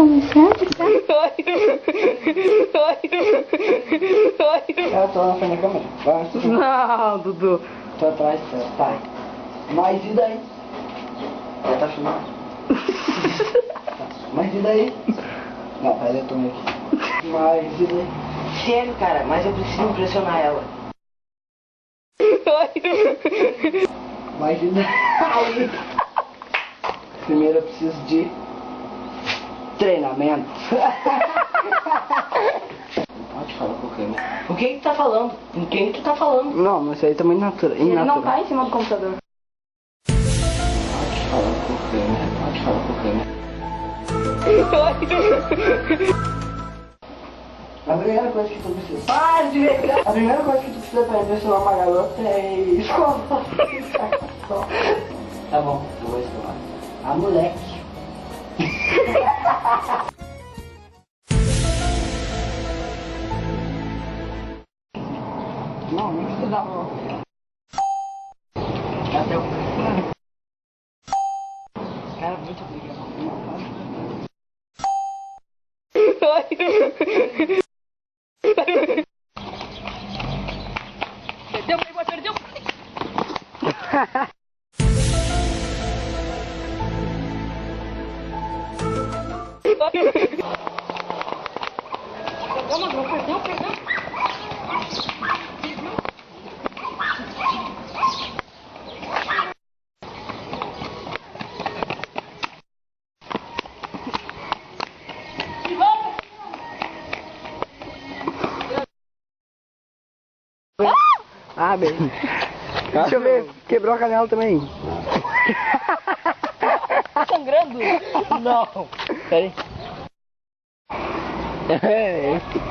tá muito sério, Eu tô na frente da câmera. Vai. Não, Dudu. Tô atrás, tá. Mas e daí? Já tá filmando? Mas e daí? Não, pera, eu tô aqui. Mas e daí? Sério, cara, mas eu preciso impressionar ela. Mas e daí? Primeiro eu preciso de treinamento. Pode falar com o câmera. O que tu tá falando? Com quem tu tá falando? Não, mas isso aí também natural. Ele não tá em cima do computador. Pode falar com o câmera. Pode falar com o câmera. A primeira coisa que tu precisa. Para de ver! A primeira coisa que tu precisa pra impressionar uma garota é escovar. Tá bom, eu vou escovar. A moleque. Não, não precisa dar uma. Até o. Cara, muito obrigado. Perdeu, Playboy, perdeu. Perdeu. Ah, bem. Deixa eu ver. Quebrou a canela também. Tá sangrando? Não. Pera aí.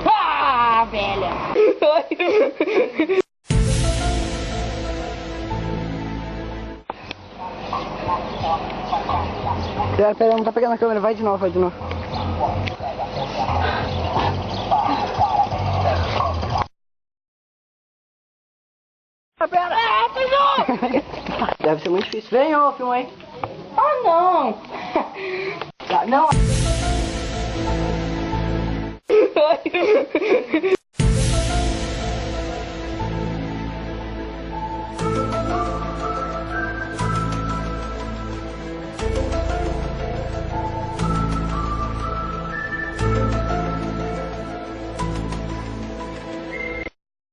Ah, velha. Pera, não tá pegando a câmera. Vai de novo. Pera. Ah, perdão. Deve ser muito difícil. Vem, ô, filma aí. Ah, não. Não.